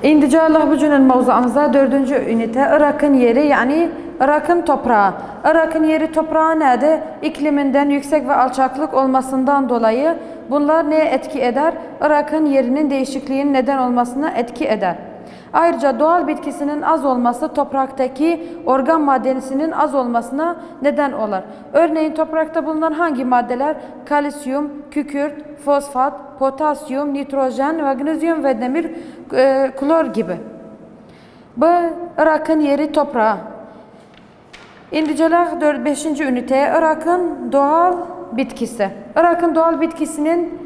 İndicalah bugünün mevzuamızda 4. ünite Irak'ın yeri, yani Irak'ın toprağı. Irak'ın yeri toprağı nedir? İkliminden yüksek ve alçaklık olmasından dolayı bunlar neye etki eder? Irak'ın yerinin değişikliğinin neden olmasına etki eder. Ayrıca doğal bitkisinin az olması topraktaki organ maddesinin az olmasına neden olur. Örneğin toprakta bulunan hangi maddeler? Kalsiyum, kükürt, fosfat, potasyum, nitrojen, magnezyum ve demir, klor gibi. Bu Irak'ın yeri toprağı. İndiceler 5. üniteye Irak'ın doğal bitkisi. Irak'ın doğal bitkisinin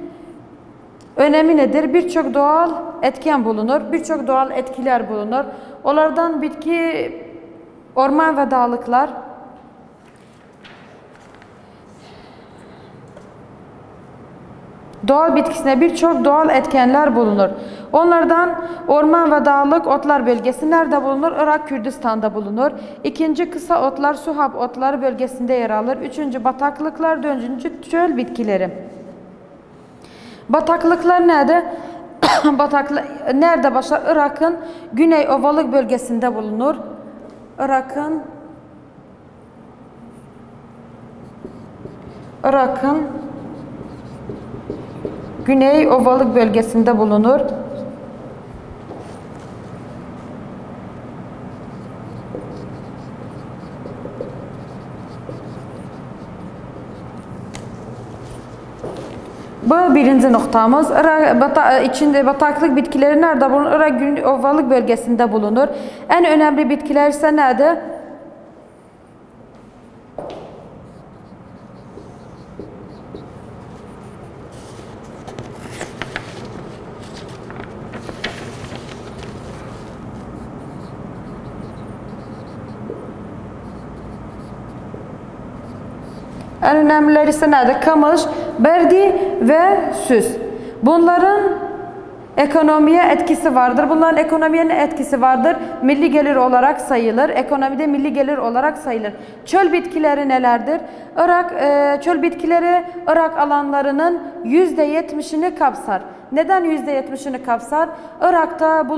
önemi nedir? Birçok doğal etken bulunur, birçok doğal etkiler bulunur. Onlardan bitki, orman ve dağlıklar, doğal bitkisine birçok doğal etkenler bulunur. Onlardan orman ve dağlık otlar bölgesi nerede bulunur? Irak, Kürdistan'da bulunur. İkinci kısa otlar, Suhab otları bölgesinde yer alır. Üçüncü bataklıklar, dördüncü çöl bitkileri. Bataklıklar nerede? Nerede başlar? Irak'ın Güney Ovalık bölgesinde bulunur. Irak'ın Güney Ovalık bölgesinde bulunur. Bu birinci noktamız. Irak içinde bataklık bitkileri nerede bulunur? Irak Güney Ovalık bölgesinde bulunur. En önemli bitkiler ise nerede? En önemlileri ise nerede? Kamış, berdi ve süs. Bunların ekonomiye etkisi vardır. Bunların ekonomiye ne etkisi vardır? Milli gelir olarak sayılır. Ekonomide milli gelir olarak sayılır. Çöl bitkileri nelerdir? Çöl bitkileri Irak alanlarının %70'ini kapsar. Neden %70'ini kapsar? Irak'ta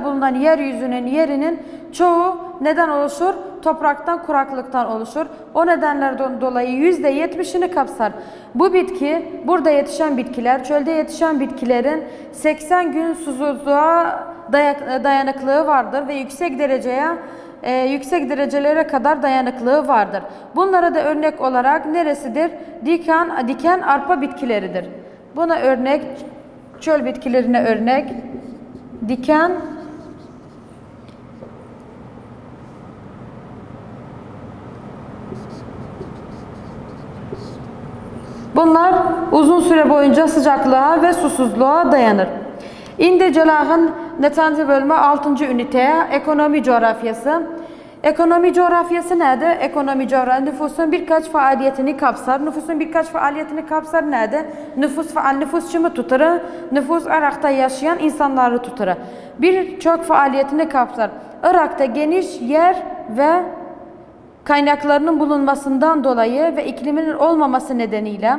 bulunan yeryüzünün yerinin çoğu neden oluşur? Topraktan, kuraklıktan oluşur. O nedenlerden dolayı %70'ini kapsar. Bu bitki, burada yetişen bitkiler, çölde yetişen bitkilerin 80 gün susuzluğa dayanıklılığı vardır ve yüksek derecelere kadar dayanıklılığı vardır. Bunlara da örnek olarak neresidir? Diken arpa bitkileridir. Buna örnek, çöl bitkilerine örnek, diken bunlar uzun süre boyunca sıcaklığa ve susuzluğa dayanır. İndicelah'ın netanci bölümü 6. üniteye ekonomi coğrafyası. Ekonomi coğrafyası nedir? Ekonomi coğrafyası nüfusun birkaç faaliyetini kapsar. Nüfusun birkaç faaliyetini kapsar nedir? Nüfus kimi tutur? Nüfus Irak'ta yaşayan insanları tutur. Birçok faaliyetini kapsar. Irak'ta geniş yer ve kaynaklarının bulunmasından dolayı ve ikliminin olmaması nedeniyle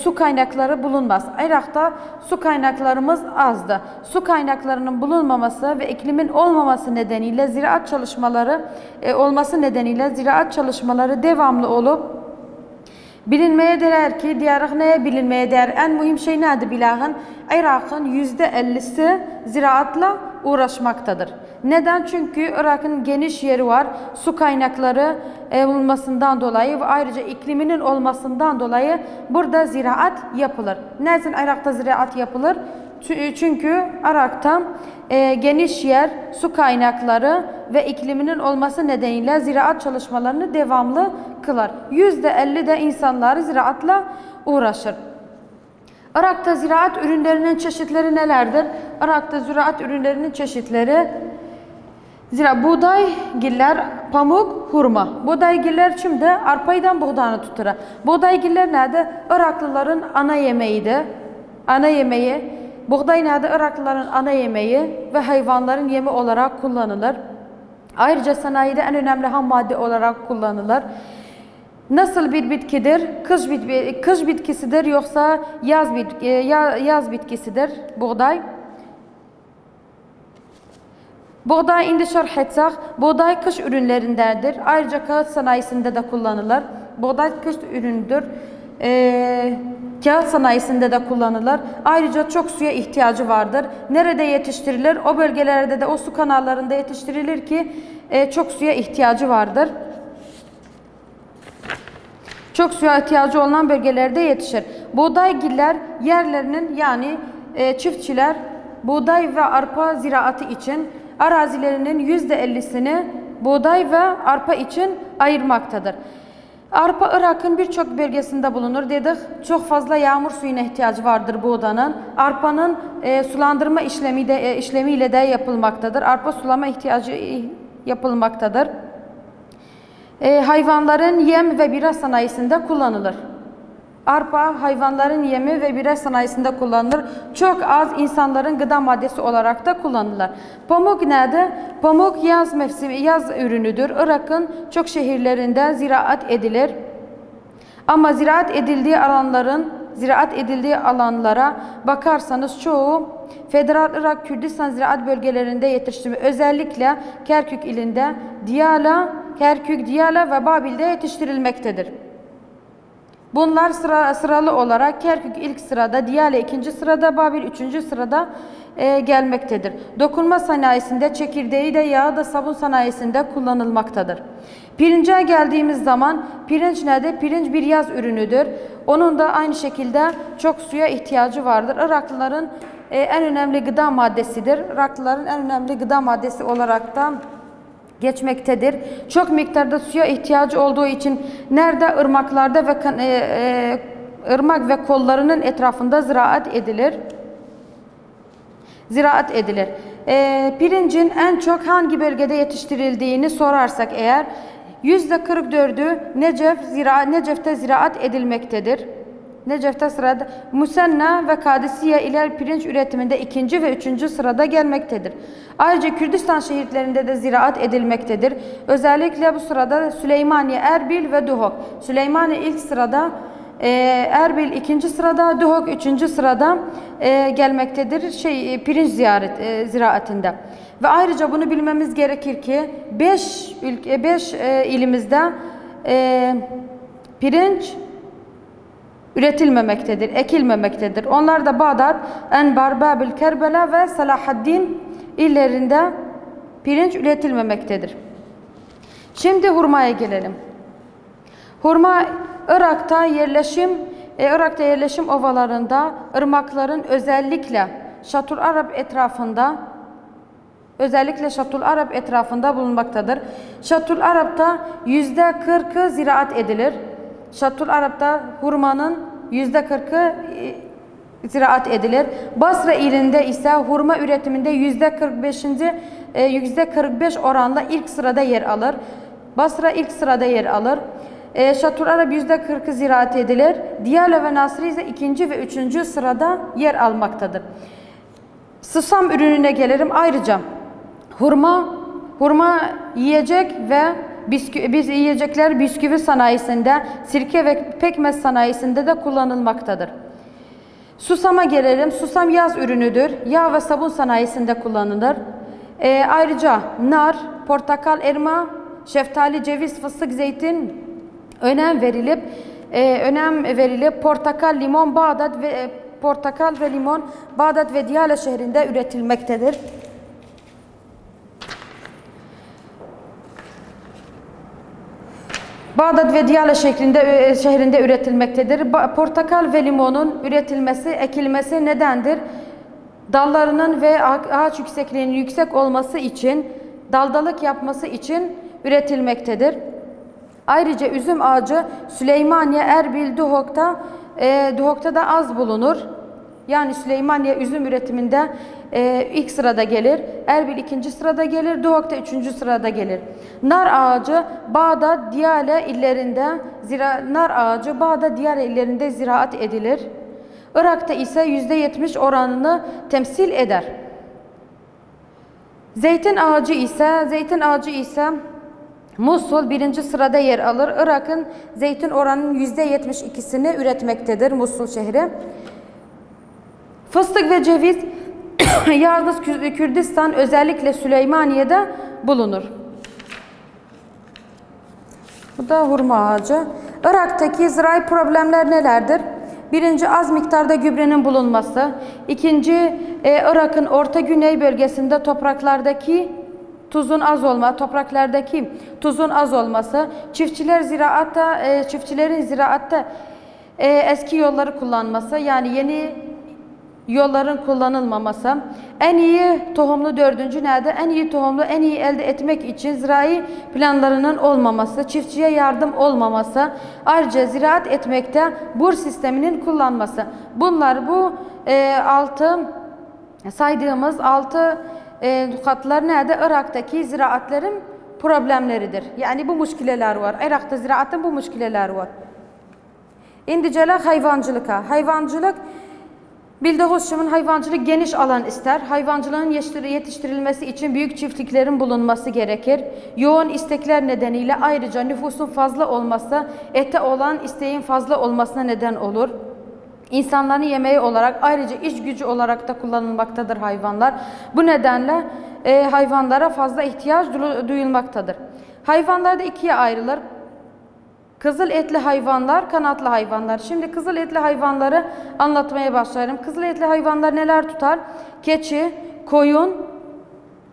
su kaynakları bulunmaz. Irak'ta su kaynaklarımız azdı. Su kaynaklarının bulunmaması ve iklimin olmaması nedeniyle ziraat çalışmaları devamlı olup bilinmeye değer ki diyarıq neye bilinmeye değer? En mühim şey nedir bilahın? Irak'ın %50'si ziraatla uğraşmaktadır. Neden? Çünkü Irak'ın geniş yeri var. Su kaynakları olmasından dolayı ve ayrıca ikliminin olmasından dolayı burada ziraat yapılır. Neden Irak'ta ziraat yapılır? Çünkü Irak'ta geniş yer, su kaynakları ve ikliminin olması nedeniyle ziraat çalışmalarını devamlı kılar. %50 de insanları ziraatla uğraşır. Irak'ta ziraat ürünlerinin çeşitleri nelerdir? Irak'ta ziraat ürünlerinin çeşitleri buğdaygiller, pamuk, hurma. Buğdaygiller kimde? Arpaydan buğdanı tutur. Buğdaygiller nerede? Iraklıların ana yemeğidir. Ana yemeği. Buğday nerede? Iraklıların ana yemeği ve hayvanların yemi olarak kullanılır. Ayrıca sanayide en önemli ham madde olarak kullanılır. Nasıl bir bitkidir? Kış bitkisidir yoksa yaz bitkisidir buğday. Buğday indi şerh etsək, buğday kış ürünlerindendir. Ayrıca kağıt sanayisinde de kullanılır. Buğday kış ürünüdür. Kağıt sanayisinde de kullanılır. Ayrıca çok suya ihtiyacı vardır. Nerede yetiştirilir? O bölgelerde de o su kanallarında yetiştirilir ki çok suya ihtiyacı vardır. Çok suya ihtiyacı olan bölgelerde yetişir. Buğdaygiller yerlerinin yani çiftçiler buğday ve arpa ziraatı için arazilerinin %50'sini buğday ve arpa için ayırmaktadır. Arpa Irak'ın birçok bölgesinde bulunur dedik. Çok fazla yağmur suyuna ihtiyacı vardır buğdanın. Arpanın sulandırma işlemiyle de yapılmaktadır. Arpa sulama ihtiyacı yapılmaktadır. Hayvanların yem ve bira sanayisinde kullanılır. Arpa hayvanların yemi ve bira sanayisinde kullanılır. Çok az insanların gıda maddesi olarak da kullanılır. Pamuk nedir? Pamuk yaz mevsimi, yaz ürünüdür. Irak'ın çok şehirlerinde ziraat edilir. Ama ziraat edildiği alanlara bakarsanız çoğu Federal Irak Kürdistan ziraat bölgelerinde yetiştirme. Özellikle Kerkük ilinde Kerkük, Diyala ve Babil'de yetiştirilmektedir. Bunlar sıralı olarak Kerkük ilk sırada, Diyala ikinci sırada, Babil üçüncü sırada gelmektedir. Dokunma sanayisinde çekirdeği de yağı da sabun sanayisinde kullanılmaktadır. Pirince geldiğimiz zaman pirinç nedir? Pirinç bir yaz ürünüdür. Onun da aynı şekilde çok suya ihtiyacı vardır. Iraklıların en önemli gıda maddesidir. Iraklıların en önemli gıda maddesi olarak da geçmektedir. Çok miktarda suya ihtiyacı olduğu için nerede ırmaklarda ve ırmak ve kollarının etrafında ziraat edilir. Pirincin en çok hangi bölgede yetiştirildiğini sorarsak eğer %44'ü Necef'te ziraat edilmektedir. Necef'te sırada Musenna ve Kadisiye ile pirinç üretiminde 2. ve 3. sırada gelmektedir. Ayrıca Kürdistan şehirlerinde de ziraat edilmektedir. Özellikle bu sırada Süleymaniye, Erbil ve Duhok. Süleymaniye ilk sırada, Erbil 2. sırada, Duhok 3. sırada gelmektedir pirinç ziraatinde. Ve ayrıca bunu bilmemiz gerekir ki 5 ilimizde pirinç üretilmemektedir, ekilmemektedir. Onlar da Bağdat, Enbar, Babil, Kerbela ve Salahaddin illerinde pirinç üretilmemektedir. Şimdi hurmaya gelelim. Hurma Irak'ta yerleşim ovalarında, ırmakların özellikle Şatul Arap etrafında bulunmaktadır. Şatul Arap'ta %40'ı ziraat edilir. Şatul Arap'ta hurmanın %40'ı ziraat edilir. Basra ilinde ise hurma üretiminde %45 oranla ilk sırada yer alır. Basra ilk sırada yer alır. Şatul Arap %40'ı ziraat edilir. Diyala ve Nasri ise 2. ve 3. sırada yer almaktadır. Susam ürününe gelirim. Ayrıca hurma yiyecek ve yiyecekler bisküvi sanayisinde, sirke ve pekmez sanayisinde de kullanılmaktadır. Susama gelelim. Susam yaz ürünüdür. Yağ ve sabun sanayisinde kullanılır. Ayrıca nar, portakal, elma, şeftali, ceviz, fıstık, zeytin önem verilip portakal ve limon Bağdat ve Diyala şehrinde üretilmektedir. Bağdat ve Diyala şehrinde üretilmektedir. Portakal ve limonun ekilmesi nedendir? Dallarının ve ağaç yüksekliğinin yüksek olması için, daldalık yapması için üretilmektedir. Ayrıca üzüm ağacı Süleymaniye, Erbil, Duhok'ta da az bulunur. Yani Süleymaniye üzüm üretiminde ilk sırada gelir. Erbil 2. sırada gelir. Duhok'ta 3. sırada gelir. Nar ağacı Bağdat, Diyala illerinde ziraat edilir. Irak'ta ise %70 oranını temsil eder. Zeytin ağacı ise Musul 1. sırada yer alır. Irak'ın zeytin oranının %72'sini üretmektedir Musul şehri. Fıstık ve ceviz Yalnız Kürdistan, özellikle Süleymaniye'de bulunur. Bu da hurma ağacı. Irak'taki zirai problemler nelerdir? Birinci, az miktarda gübrenin bulunması. İkinci, Irak'ın orta güney bölgesinde topraklardaki tuzun az olması. Çiftçilerin ziraatta eski yolları kullanması, yani yeni yolların kullanılmaması. En iyi tohumlu, dördüncü nerede? En iyi tohumlu, en iyi elde etmek için zirai planlarının olmaması, çiftçiye yardım olmaması, ayrıca ziraat etmekte burs sisteminin kullanması. Bunlar bu saydığımız altı nukatlar nerede? Irak'taki ziraatlerin problemleridir. Yani bu müşkileler var. Irak'ta ziraatın bu müşkileler var. İndicələ hayvancılığa. Hayvancılık, bildiğiniz gibi hayvancılık geniş alan ister. Hayvancılığın yetiştirilmesi için büyük çiftliklerin bulunması gerekir. Yoğun istekler nedeniyle ayrıca nüfusun fazla olması, ete olan isteğin fazla olmasına neden olur. İnsanların yemeği olarak, ayrıca iş gücü olarak da kullanılmaktadır hayvanlar. Bu nedenle hayvanlara fazla ihtiyaç duyulmaktadır. Hayvanlar da ikiye ayrılır. Kızıl etli hayvanlar, kanatlı hayvanlar. Şimdi kızıl etli hayvanları anlatmaya başlarım. Kızıl etli hayvanlar neler tutar? Keçi, koyun,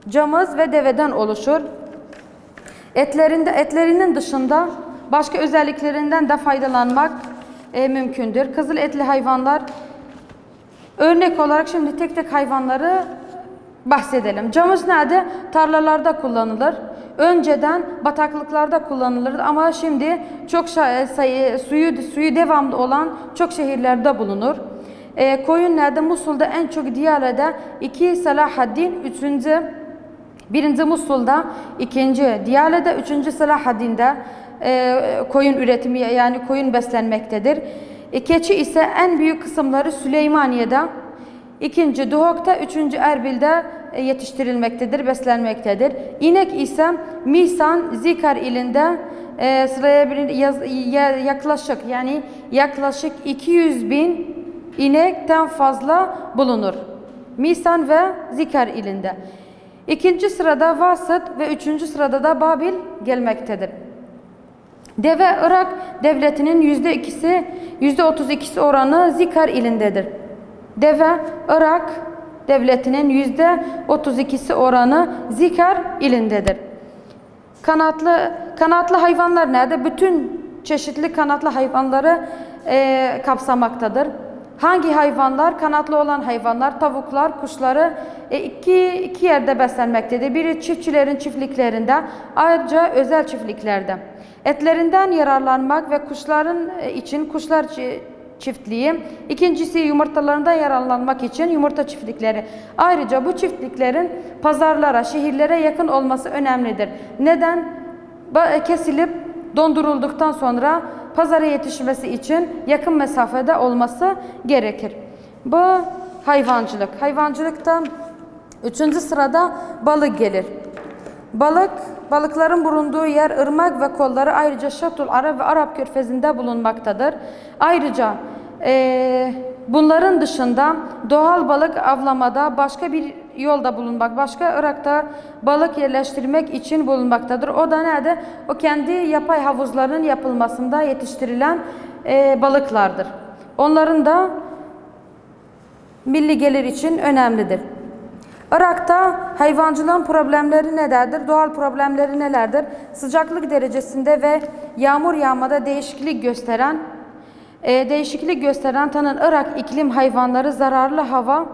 camız ve deveden oluşur. Etlerinin dışında başka özelliklerinden de faydalanmak mümkündür. Kızıl etli hayvanlar, örnek olarak şimdi tek tek hayvanları bahsedelim. Camız nerede? Tarlalarda kullanılır. Önceden bataklıklarda kullanılırdı ama şimdi çok suyu devamlı olan çok şehirlerde bulunur. Koyun nerede? Musul'da en çok, Diyale'de 2, Salahaddin 1. Musul'da, 2. Diyale'de, 3. Salahaddin'de koyun üretimi, yani koyun beslenmektedir. Keçi ise en büyük kısımları Süleymaniye'de, 2. Duhok'ta, 3. Erbil'de yetiştirilmektedir, beslenmektedir. İnek ise Misan, Zikar ilinde yaklaşık 200.000 inekten fazla bulunur. Misan ve Zikar ilinde. 2. sırada Vasıt ve 3. sırada da Babil gelmektedir. Deve, Irak devletinin %32'si oranı Zikar ilindedir. Deve, Irak devletinin %32'si oranı Zikar ilindedir. Kanatlı hayvanlar nerede? Bütün çeşitli kanatlı hayvanları kapsamaktadır. Hangi hayvanlar? Kanatlı olan hayvanlar, tavuklar, kuşları iki yerde beslenmektedir. Biri çiftçilerin çiftliklerinde, ayrıca özel çiftliklerde. Etlerinden yararlanmak ve kuşlar çiftliği. İkincisi, yumurtalarından yararlanmak için yumurta çiftlikleri. Ayrıca bu çiftliklerin pazarlara, şehirlere yakın olması önemlidir. Neden? Kesilip dondurulduktan sonra pazara yetişmesi için yakın mesafede olması gerekir. Bu hayvancılık. Hayvancılıkta 3. sırada balık gelir. Balıkların bulunduğu yer ırmak ve kolları ayrıca Şatul Arap ve Arap Körfezi'nde bulunmaktadır. Ayrıca bunların dışında doğal balık avlamada başka bir yolda başka Irak'ta balık yerleştirmek için bulunmaktadır. O da nerede? O kendi yapay havuzların yapılmasında yetiştirilen balıklardır. Onların da milli gelir için önemlidir. Irak'ta hayvancılığın problemleri nelerdir? Doğal problemleri nelerdir? Sıcaklık derecesinde ve yağmur yağmada değişiklik gösteren tanın Irak iklim hayvanları, zararlı hava.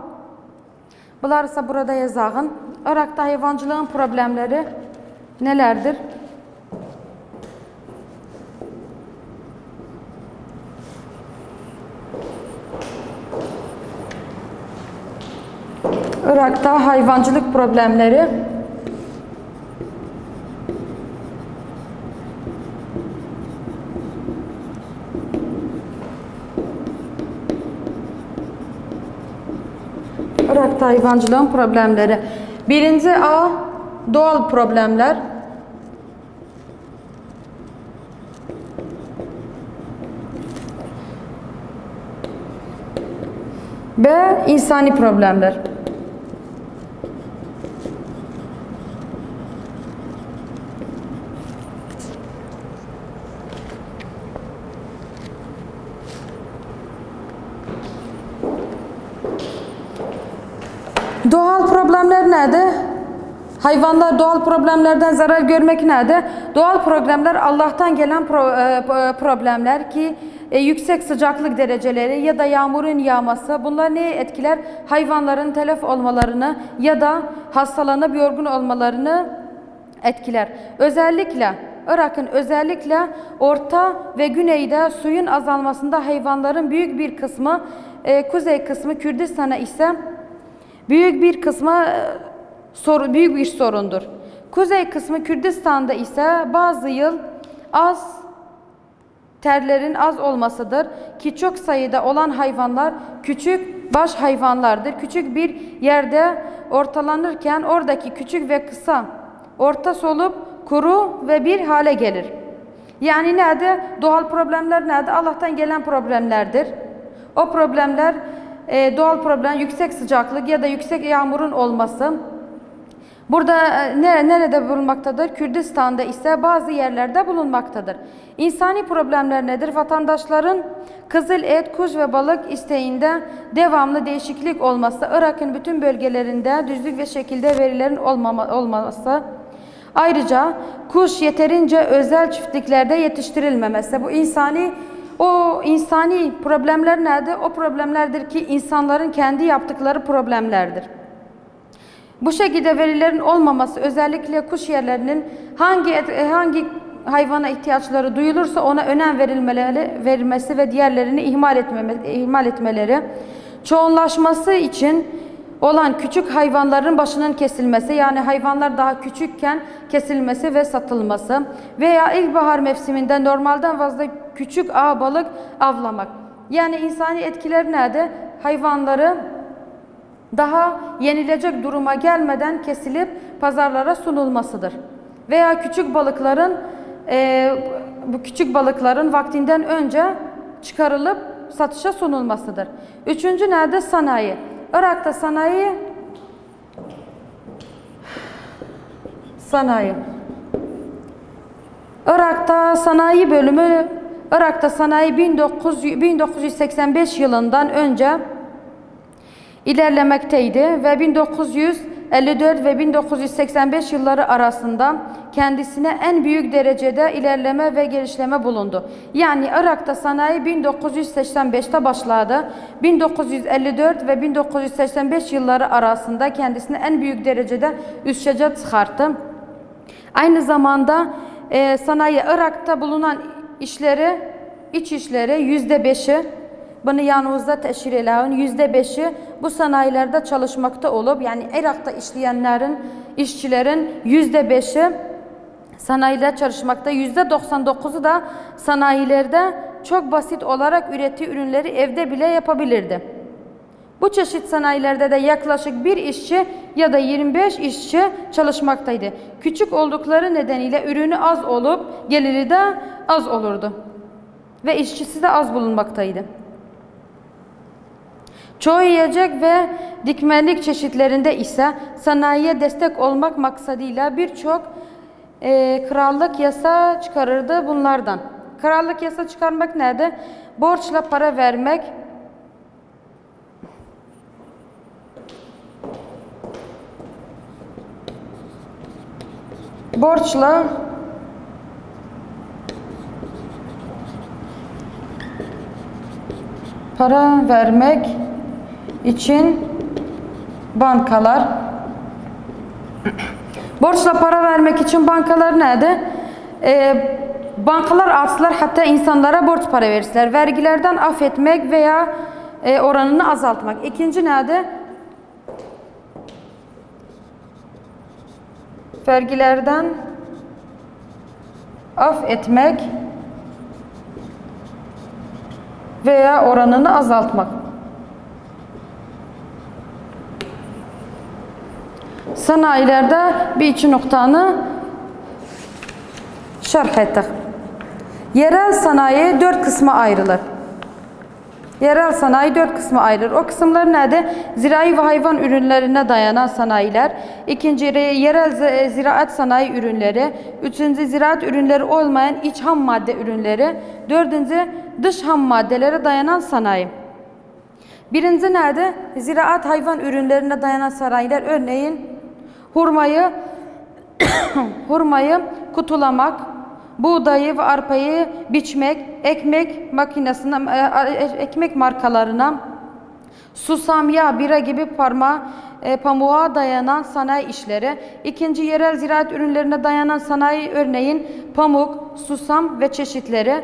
Bunlar ise burada yazağın. Irak'ta hayvancılığın problemleri nelerdir? Irak'ta hayvancılık problemleri. Irak'ta hayvancılığın problemleri. 1. A. Doğal problemler. B. İnsani problemler. Doğal problemler nedir? Hayvanlar doğal problemlerden zarar görmek nedir? Doğal problemler Allah'tan gelen problemler ki yüksek sıcaklık dereceleri ya da yağmurun yağması, bunlar neye etkiler? Hayvanların telef olmalarını ya da hastalanıp yorgun olmalarını etkiler. Özellikle Irak'ın orta ve güneyde suyun azalmasında hayvanların büyük bir kısmı, kuzey kısmı Kürdistan'a ise büyük bir sorundur. Kuzey kısmı Kürdistan'da ise bazı yıl terlerin az olmasıdır ki çok sayıda olan hayvanlar küçük baş hayvanlardır. Küçük bir yerde ortalanırken oradaki küçük ve kısa orta solup kuru ve bir hale gelir. Yani nedir? Doğal problemler nedir? Allah'tan gelen problemlerdir. O problemler doğal problem, yüksek sıcaklık ya da yüksek yağmurun olması. Burada nerede bulunmaktadır? Kürdistan'da ise bazı yerlerde bulunmaktadır. İnsani problemler nedir? Vatandaşların kızıl et, kuş ve balık isteğinde devamlı değişiklik olması, Irak'ın bütün bölgelerinde düzlük ve şekilde verilerin olmaması, ayrıca kuş yeterince özel çiftliklerde yetiştirilmemesi. Bu insani problemler nedir? O problemlerdir ki insanların kendi yaptıkları problemlerdir. Bu şekilde verilerin olmaması, özellikle kuş yerlerinin hangi hayvana ihtiyaçları duyulursa ona önem verilmesi ve diğerlerini ihmal etmeleri, çoğunlaşması için olan küçük hayvanların başının kesilmesi, yani hayvanlar daha küçükken kesilmesi ve satılması veya ilkbahar mevsiminde normalden fazla küçük balık avlamak. Yani insani etkiler nedir? Hayvanları daha yenilecek duruma gelmeden kesilip pazarlara sunulmasıdır. Veya küçük balıkların vaktinden önce çıkarılıp satışa sunulmasıdır. Üçüncü nedir? Sanayi. Irak'ta Irak'ta sanayi 1985 yılından önce ilerlemekteydi ve 1954 ve 1985 yılları arasında kendisine en büyük derecede ilerleme ve gelişme bulundu. Yani Irak'ta sanayi 1985'te başladı. 1954 ve 1985 yılları arasında kendisine en büyük derecede üstçe çıkarttı. Aynı zamanda sanayi Irak'ta bulunan iç işleri %5'i, bunu yanınızda teşhir edin, %5'i bu sanayilerde çalışmakta olup, yani Irak'ta işçilerin %5'i sanayide çalışmakta, %99'u da sanayilerde çok basit olarak ürettiği ürünleri evde bile yapabilirdi. Bu çeşit sanayilerde de yaklaşık bir işçi ya da 25 işçi çalışmaktaydı. Küçük oldukları nedeniyle ürünü az olup geliri de az olurdu ve işçisi de az bulunmaktaydı. Çoğu yiyecek ve dikmenlik çeşitlerinde ise sanayiye destek olmak maksadıyla birçok krallık yasa çıkarırdı bunlardan. Krallık yasa çıkarmak nedir? Borçla para vermek, için bankalar. Borçla para vermek için bankalar nedir? Bankalar artsılar, hatta insanlara borç para verirler. Vergilerden affetmek veya oranını azaltmak. İkinci nedir? Vergilerden affetmek veya oranını azaltmak. Sanayilerde bir iki noktanı şerh ettik. Yerel sanayi 4 kısma ayrılır. O kısımlar nedir? Zirai ve hayvan ürünlerine dayanan sanayiler. İkinci, yerel ziraat sanayi ürünleri. Üçüncü, ziraat ürünleri olmayan iç ham madde ürünleri. Dördüncü, dış ham maddelere dayanan sanayi. Birinci nerede? Ziraat hayvan ürünlerine dayanan sanayiler, örneğin hurmayı kutulamak, buğdayı ve arpayı biçmek, ekmek makinesine, ekmek markalarına, susam, yağ, bira gibi pamuğa dayanan sanayi işleri. İkinci, yerel ziraat ürünlerine dayanan sanayi, örneğin pamuk, susam ve çeşitleri.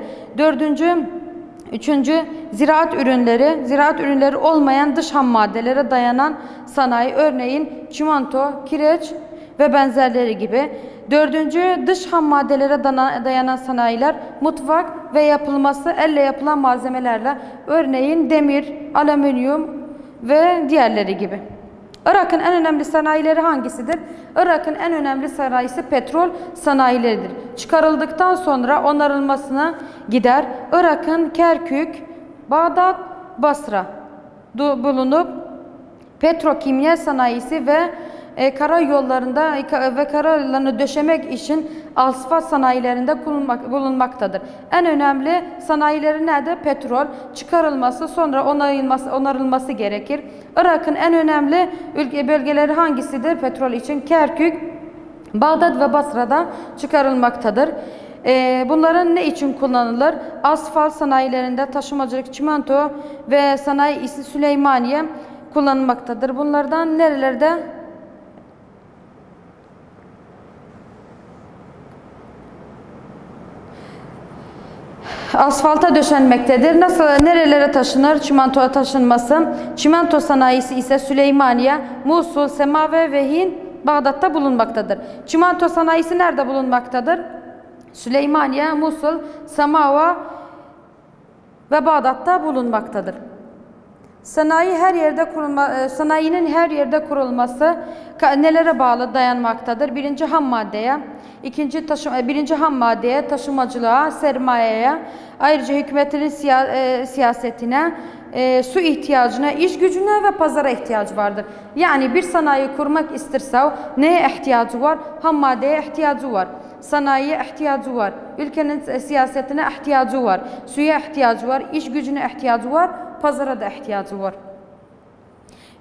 Üçüncü, ziraat ürünleri olmayan dış ham maddelere dayanan sanayi, örneğin çimento, kireç ve benzerleri gibi. Dördüncü, dış ham maddelere dayanan sanayiler, mutfak ve yapılması elle yapılan malzemelerle, örneğin demir, alüminyum ve diğerleri gibi. Irak'ın en önemli sanayileri hangisidir? Irak'ın en önemli sanayisi petrol sanayileridir. Çıkarıldıktan sonra onarılmasına gider. Irak'ın Kerkük, Bağdat, Basra bulunup petrokimya sanayisi ve karayollarını döşemek için asfalt sanayilerinde bulunmaktadır. En önemli sanayileri nerede? Petrol. Çıkarılması, sonra onarılması gerekir. Irak'ın en önemli bölgeleri hangisidir? Petrol için Kerkük, Bağdat ve Basra'da çıkarılmaktadır. Bunların ne için kullanılır? Asfalt sanayilerinde taşımacılık, çimento ve sanayi ise Süleymaniye kullanılmaktadır. Bunlardan nerelerde? Asfalta döşenmektedir. Nerelere taşınır? Çimentoya taşınması. Çimento sanayisi ise Süleymaniye, Musul, Semave ve Hin, Bağdat'ta bulunmaktadır. Çimento sanayisi nerede bulunmaktadır? Süleymaniye, Musul, Semava ve Bağdat'ta bulunmaktadır. Sanayinin her yerde kurulması nelere bağlı dayanmaktadır? Birinci ham maddeye, birinci ham maddeye, taşımacılığa, sermayeye, ayrıca hükümetin siyasetine, su ihtiyacına, iş gücüne ve pazara ihtiyacı vardır. Yani bir sanayi kurmak isterse neye ihtiyacı var? Ham maddeye ihtiyacı var. Sanayiye ihtiyacı var. Ülkenin siyasetine ihtiyacı var. Suya ihtiyacı var. İş gücüne ihtiyacı var. Pazara da ihtiyacı var.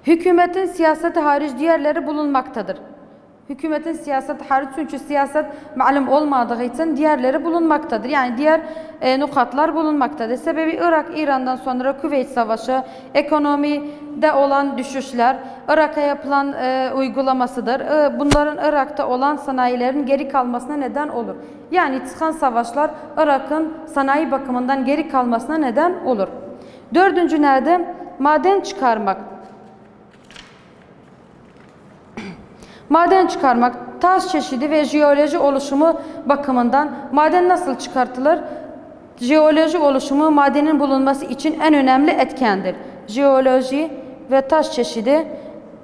Hükümetin siyaseti hariç diğerleri bulunmaktadır. Hükümetin siyaseti hariç, çünkü siyaset malum olmadığı için diğerleri bulunmaktadır. Yani diğer nukatlar bulunmaktadır. Sebebi Irak-İran'dan sonra Küveyt Savaşı, ekonomide olan düşüşler, Irak'a yapılan uygulamasıdır. Bunların Irak'ta olan sanayilerin geri kalmasına neden olur. Yani çıkan savaşlar Irak'ın sanayi bakımından geri kalmasına neden olur. Dördüncü nerede? Maden çıkarmak. Maden çıkarmak, taş çeşidi ve jeoloji oluşumu bakımından maden nasıl çıkartılır? Jeoloji oluşumu madenin bulunması için en önemli etkendir. Jeoloji ve taş çeşidi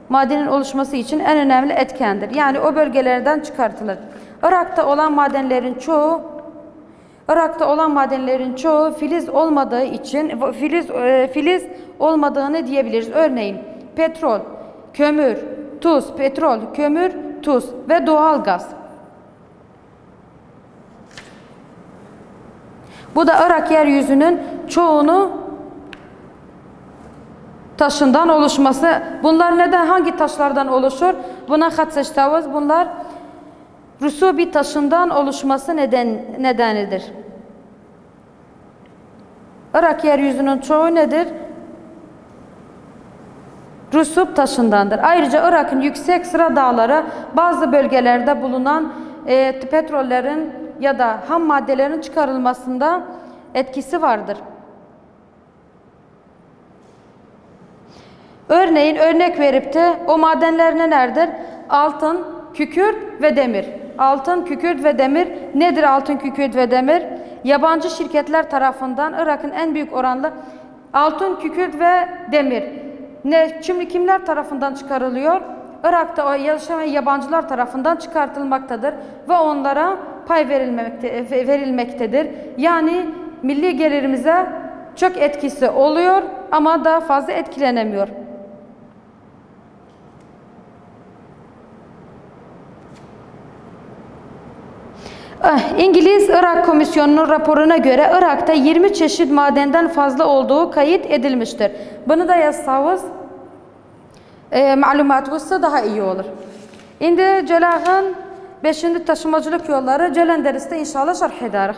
madenin oluşması için en önemli etkendir. Yani o bölgelerden çıkartılır. Irak'ta olan madenlerin çoğu filiz olmadığı için filiz olmadığını diyebiliriz. Örneğin petrol, kömür, tuz, petrol, kömür, tuz ve doğal gaz. Bu da Irak yeryüzünün çoğunu taşından oluşması. Bunlar neden, hangi taşlardan oluşur? Buna hatseştavuz. Bunlar rusubi taşından oluşması nedenidir. Irak yeryüzünün çoğu nedir? Rusub taşındandır. Ayrıca Irak'ın yüksek sıra dağları bazı bölgelerde bulunan petrollerin ya da ham maddelerin çıkarılmasında etkisi vardır. Örnek verip de o madenler nelerdir? Altın, kükürt ve demir. Altın, kükürt ve demir. Nedir altın, kükürt ve demir? Yabancı şirketler tarafından Irak'ın en büyük oranlı altın, kükürt ve demir. Şimdi kimler tarafından çıkarılıyor? Irak'ta yaşayan yabancılar tarafından çıkartılmaktadır ve onlara pay verilmektedir. Yani milli gelirimize çok etkisi oluyor ama daha fazla etkilenemiyor. İngiliz Irak Komisyonu'nun raporuna göre Irak'ta 20 çeşit madenden fazla olduğu kayıt edilmiştir. Bunu da yazsanız malumat olsa daha iyi olur. Şimdi Celag'ın 5. taşımacılık yolları Celenderis'te inşallah şerh ederiz.